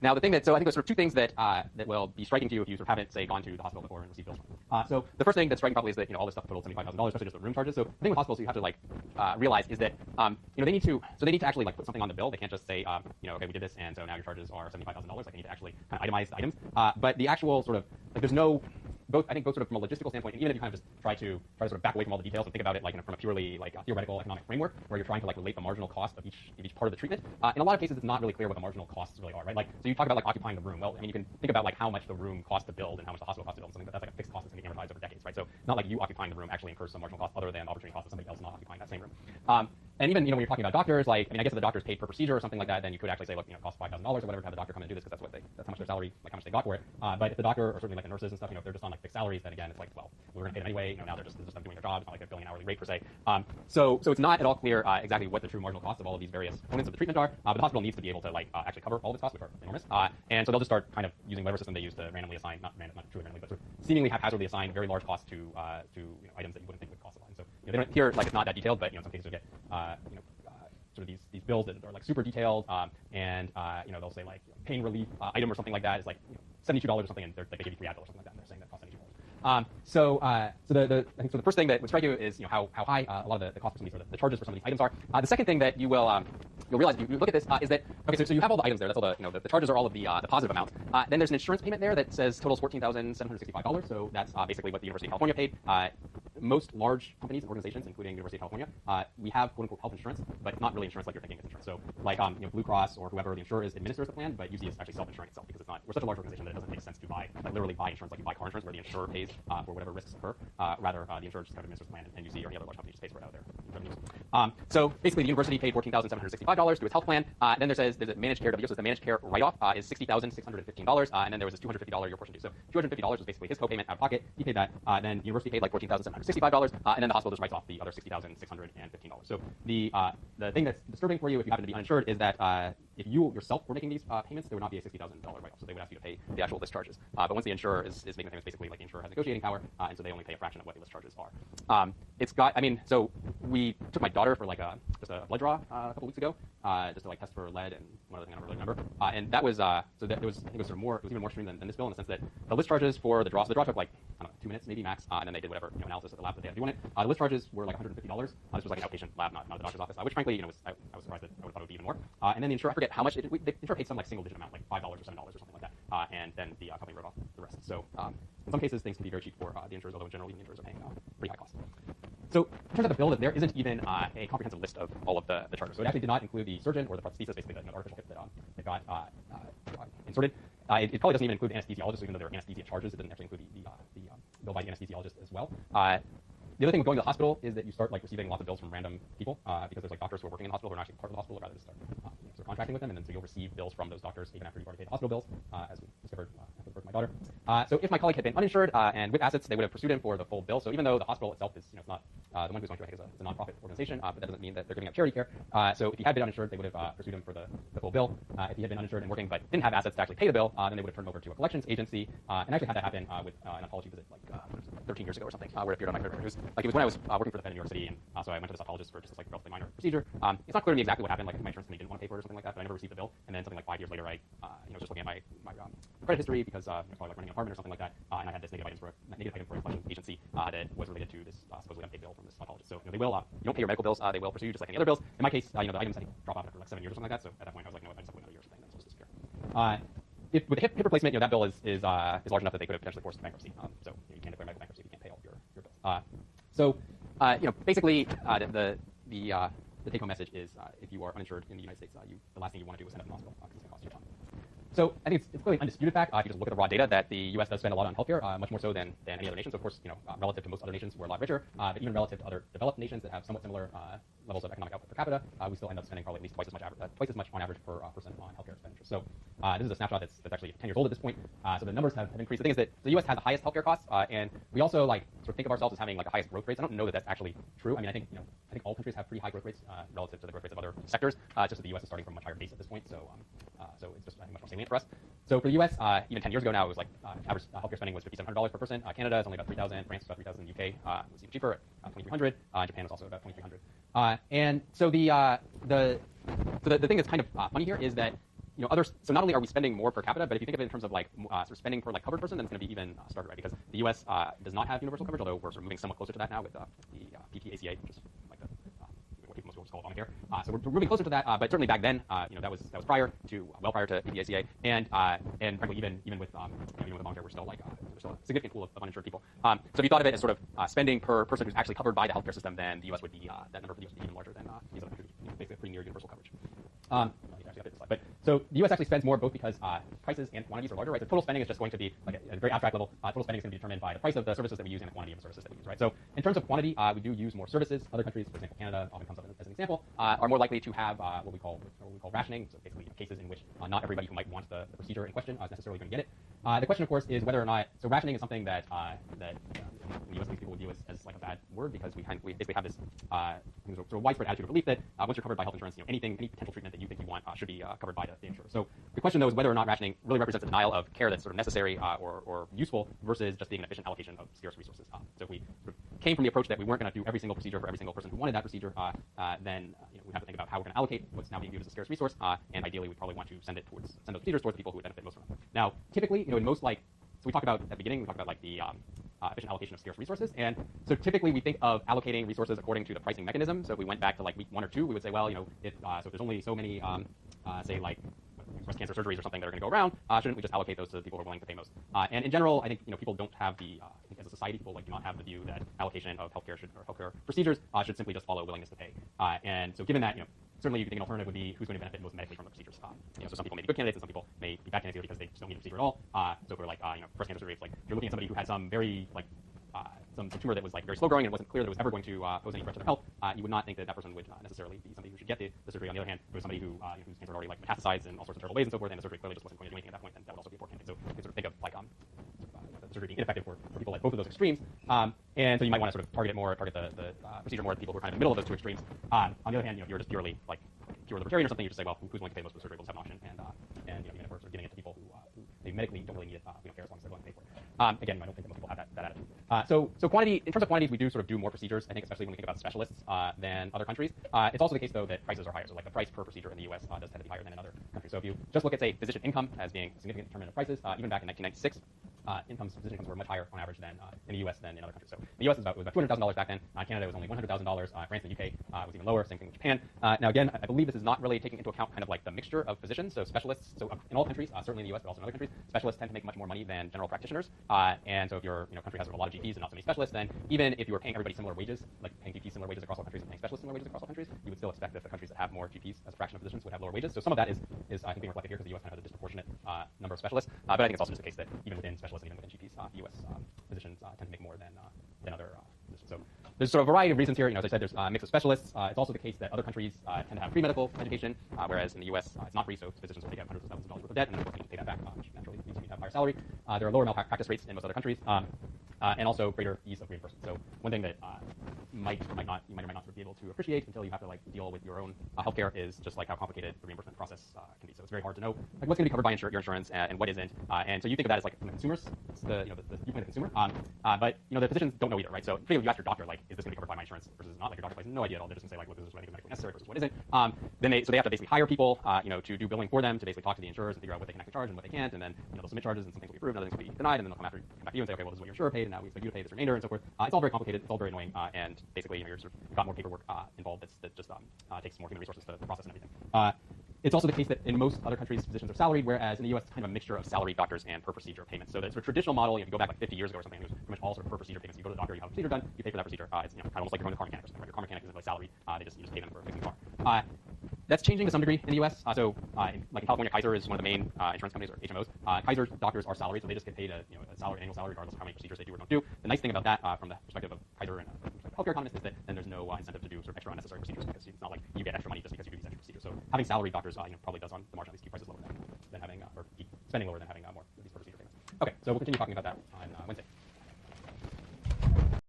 Now, the thing that, so I think there's sort of two things that that will be striking to you if you sort of haven't, say, gone to the hospital before and received bills from them. So the first thing that's striking probably is that, all this stuff totaled $75,000, especially just the room charges. So the thing with hospitals you have to realize is that, they need to actually put something on the bill. They can't just say, okay, we did this, and so now your charges are $75,000. Like they need to actually kind of itemize the items. But the actual sort of, there's no, both sort of from a logistical standpoint, and even if you kind of just try to sort of back away from all the details and think about it from a purely theoretical economic framework, where you're trying to relate the marginal cost of each part of the treatment. In a lot of cases, it's not really clear what the marginal costs really are, right? So you talk about occupying the room. Well, I mean, you can think about how much the room costs to build and how much the hospital costs to build, something that's a fixed cost that's going to be amortized over decades, right? So it's not like you occupying the room actually incurs some marginal cost other than the opportunity cost of somebody else not occupying that same room. And even, when you're talking about doctors, I guess if the doctor's paid per procedure or something like that, then you could actually say, look, it costs $5,000 or whatever to have the doctor come and do this because that's how much their salary, how much they got for it. But if the doctor or certainly the nurses and stuff, if they're just on fixed salaries, then again, it's well, we're going to pay them anyway. Now they're just doing their job. It's not like they're billing an hourly rate per se. So it's not at all clear exactly what the true marginal cost of all of these various components of the treatment are. But the hospital needs to be able to actually cover all of its costs, which are enormous. And so they'll just start kind of using whatever system they use to randomly assign, not truly randomly, but sort of seemingly haphazardly assign very large costs to items that you wouldn't think would cost a lot. And so they don't here it's not that detailed, but in some cases you get sort of these bills that are super detailed, and they'll say pain relief item or something like that is $72 or something, and they give you free Advil or something like that. And they're saying that costs $72. So I think the first thing that would strike you is how high a lot of the cost for some of these, or the charges for some of these items are. The second thing that you'll realize if you look at this is that so you have all the items there. That's all the charges are all of the positive amounts. Then there's an insurance payment there that says totals $14,765. So that's basically what the University of California paid. Most large companies and organizations, including University of California, we have quote unquote health insurance, but not really insurance like you're thinking it's insurance. So Blue Cross or whoever the insurer is administers the plan, but UC is actually self-insuring itself because we're such a large organization that it doesn't make sense to literally buy insurance like you buy car insurance where the insurer pays for whatever risks occur. Rather, the insurer just kind of administers the plan, and UC or any other large company just pays for it out of their revenues. So basically, the university paid $14,765 to its health plan. Then there's a managed care. So the managed care write-off is $60,615, and then there was this $250 year portion due. So $250 was basically his co-payment out of pocket. He paid that. Then the university paid $14,765, and then the hospital just writes off the other $60,615. So the thing that's disturbing for you if you happen to be uninsured is that if you yourself were making these payments, there would not be a $60,000 write-off. So they would ask you to pay the actual list charges. But once the insurer is making the payments, basically the insurer has negotiating power, and so they only pay a fraction of what the list charges are. So we took my daughter for just a blood draw a couple weeks ago, just to test for lead and one other thing I don't really remember. And that was I think it was even more extreme than this bill in the sense that the list charges for the draw. So the draw took 2 minutes maybe max, and then they did whatever analysis at the lab that they had to do on it. The list charges were $150. This was an outpatient lab, not the doctor's office, which frankly I was surprised that I would have thought it would be even more. And then the insurer, I forget how much the insurer paid some single digit amount, $5 or $7 or something like that, and then the company wrote off the rest. So in some cases things can be very cheap for the insurers, although in general the insurers are paying pretty high costs. So it turns out the bill that there isn't even a comprehensive list of all of the charges. So it actually did not include the surgeon or the prosthesis, basically the artificial hip that got inserted. It probably doesn't even include the anesthesiologist, even though there are anesthesia charges. It doesn't actually include the bill by the anesthesiologist as well. The other thing with going to the hospital is that you start receiving lots of bills from random people because there's doctors who are working in the hospital who are not actually part of the hospital, but rather just start contracting with them, and then so you'll receive bills from those doctors even after you've already paid the hospital bills, as we discovered after the birth of my daughter. So if my colleague had been uninsured and with assets, they would have pursued him for the full bill. So even though the hospital itself is it's not the one who's going to pay is a nonprofit organization, but that doesn't mean that they're giving out charity care. So if he had been uninsured, they would have pursued him for the full bill. If he had been uninsured and working but didn't have assets to actually pay the bill, then they would have turned him over to a collections agency. And actually had that happen with an oncology visit 13 years ago or something, where it appeared on my credit report. It was when I was working for the Fed in New York City, and so I went to this oncologist for just this relatively minor procedure. It's not clear to me exactly what happened, if my insurance company didn't want to pay for it or something like that, but I never received the bill. And then something 5 years later, I was just looking at my credit history because I was probably renting an apartment or something like that, and I had this negative item for a collection agency that was related to this supposedly unpaid bill from this oncologist. So they will, you don't pay your medical bills, they will pursue you just like any other bills. In my case, the items I think drop out after 7 years or something like that. So at that point, I was like, no, if I just have to wait another year or something, then it's supposed to disappear. If with a hip replacement, that bill is large enough that they could have potentially forced bankruptcy. So you can't declare medical bankruptcy if you can't pay all of your bills. Basically, the take-home message is if you are uninsured in the United States, the last thing you want to do is end up in the hospital because it's going to cost you a ton. So I think it's clearly an undisputed fact. If you just look at the raw data, that the U.S. does spend a lot on healthcare, much more so than any other nation. So of course, relative to most other nations, we're a lot richer. But even relative to other developed nations that have somewhat similar levels of economic output per capita, we still end up spending probably at least twice as much on average per person on healthcare expenditures. So this is a snapshot that's actually 10 years old at this point. So the numbers have increased. The thing is that the U.S. has the highest healthcare costs, and we also sort of think of ourselves as having the highest growth rates. I don't know that that's actually true. I mean, I think all countries have pretty high growth rates relative to the growth rates of other sectors. Just that the U.S. is starting from a much higher base at this point. So it's just much more salient for us. So for the U.S., even 10 years ago now, it was average healthcare spending was $5,700 per person. Canada is only about $3,000. France is about $3,000. UK was even cheaper at $2,300. Japan was also about $2,300. And so the thing that's kind of funny here is that so not only are we spending more per capita, but if you think of it in terms of like sort of spending per like covered person, then it's going to be even starker, right? Because the U.S. Does not have universal coverage, although we're sort of moving somewhat closer to that now with the PPACA, which is like the what people most people just call Obamacare. So we're moving closer to that, but certainly back then, that was prior to well prior to PPACA, and frankly even with Obamacare, we're still like there's still a significant pool of uninsured people. So if you thought of it as sort of spending per person who's actually covered by the healthcare system, then the U.S. would be that number for the U.S. would be even larger than these other countries, basically pretty near universal coverage. But so the U.S. actually spends more both because prices and quantities are larger, right? So total spending is just going to be like at a very abstract level. Total spending is going to be determined by the price of the services that we use and the quantity of the services that we use, right? So in terms of quantity, we do use more services. Other countries, for example, Canada often comes up as an example, are more likely to have what we call rationing. So basically cases in which not everybody who might want the procedure in question is necessarily going to get it. The question, of course, is whether or not rationing is something that in the U.S. people would view as like a bad word because we basically have this sort of widespread attitude of belief that once you're covered by health insurance, any potential treatment that you think you want should be covered by the insurer. So the question, though, is whether or not rationing really represents a denial of care that's sort of necessary or useful versus just being an efficient allocation of scarce resources. So if we sort of came from the approach that we weren't going to do every single procedure for every single person who wanted that procedure, then we have to think about how we're going to allocate what's now being viewed as a scarce resource, and ideally we probably want to send those procedures towards the people who would benefit most from them. Now, typically, in most so we talked about at the beginning, we talked about like the efficient allocation of scarce resources, and so typically we think of allocating resources according to the pricing mechanism. So if we went back to like week 1 or 2, we would say, well, so if there's only so many, say like breast cancer surgeries or something that are going to go around, shouldn't we just allocate those to the people who are willing to pay most? And in general, I think people don't have I think as a society, people do not have the view that allocation of healthcare procedures should simply just follow willingness to pay. And so given that, certainly you could think an alternative would be who's going to benefit most medically from the procedures. So some people may be good candidates and some people may be bad candidates because they just don't need a procedure at all. So for like breast cancer surgery, it's like you're looking at somebody who had some very like some tumor that was like very slow growing and wasn't clear that it was ever going to pose any threat to their health, you would not think that person would necessarily be somebody who should get the surgery. On the other hand, if it was somebody whose cancer had already like metastasized in all sorts of terrible ways and so forth, and the surgery clearly just wasn't going to do anything at that point, then that would also be a poor candidate. So you can sort of think of like the surgery being ineffective for people at both of those extremes. And so you might want to sort of target the procedure more at the people who are kind of in the middle of those two extremes. On the other hand, if you're just purely like pure libertarian or something, you just say, well, who's going to pay most for the surgery? We'll just have an option, and even if we're sort of giving it to people who they medically don't really need it, we don't care as long as they're willing to pay for it. Again, I don't think that most people have that attitude. So quantity, in terms of quantities, we do sort of do more procedures, I think, especially when we think about specialists than other countries. It's also the case, though, that prices are higher. So like the price per procedure in the U.S. Does tend to be higher than in other countries. So if you just look at, say, physician income as being a significant determinant of prices, even back in 1996, physician incomes were much higher on average than in the U.S. than in other countries. So the U.S. was about $200,000 back then. Canada was only $100,000. France and the U.K. Was even lower. Same thing with Japan. Now again, I believe this is not really taking into account kind of like the mixture of physicians. So specialists. So in all countries, certainly in the U.S. but also in other countries, specialists tend to make much more money than general practitioners. And so if your country has a lot of GPs and not so many specialists, then even if you were paying everybody similar wages, like paying GPs similar wages across all countries and paying specialists similar wages across all countries, you would still expect that the countries that have more GPs as a fraction of physicians would have lower wages. So some of that is I think being reflected here because the U.S. kind of has a disproportionate number of specialists. But I think it's also just the case that even within specialists and even within GPs, U.S. Physicians tend to make more than other physicians. So there's sort of a variety of reasons here. As I said, there's a mix of specialists. It's also the case that other countries tend to have free medical education, whereas in the U.S. It's not free, so physicians will take out hundreds of thousands of dollars worth of debt, and then of course they need to pay that back, which naturally means you have higher salary. There are lower malpractice rates in most other countries, and also greater ease of reimbursement. So one thing that you might or might not sort of be able to appreciate until you have to like deal with your own healthcare is just like how complicated the reimbursement process can be. So it's very hard to know like what's going to be covered by your insurance and what isn't. And so you think of that as like from the consumers, the viewpoint of the consumer. But the physicians don't know either, right? So particularly if you ask your doctor, like, is this going to be covered by my insurance versus not? Like your doctor has no idea at all. They're just going to say like, well, this is what I think is medically necessary versus what isn't. Then they have to basically hire people, to do billing for them, to basically talk to the insurers and figure out what they can actually charge and what they can't. And then they'll submit charges and some things will be approved, and other things will be denied, and then they'll come back to you and say, okay, well, this is what your insurer paid, and now we expect you to pay this remainder and so forth. It's all very complicated. It's all very annoying, and basically you're sort of got more paperwork involved that just takes more human resources to process and everything. It's also the case that in most other countries, physicians are salaried, whereas in the U.S. it's kind of a mixture of salaried doctors and per procedure payments. So the sort of traditional model, if you go back like 50 years ago or something, it was pretty much all sort of per procedure payments. You go to the doctor, you have a procedure done, you pay for that procedure. It's kind of almost like you're going to a car mechanic or something. Right? Your car mechanic isn't really salaried. You just pay them for fixing the car. That's changing to some degree in the U.S. In California, Kaiser is one of the main insurance companies, or HMOs. Kaiser's doctors are salaried, so they just get paid an annual salary regardless of how many procedures they do or don't do. The nice thing about that, from the perspective of Kaiser and healthcare economists, is that then there's no incentive to do sort of extra unnecessary procedures because it's not like you get extra money just because you do these extra procedures. So having salaried doctors, probably does on the margin at least keep prices lower than having or keep spending lower than having more of these per procedure payments. Okay, so we'll continue talking about that.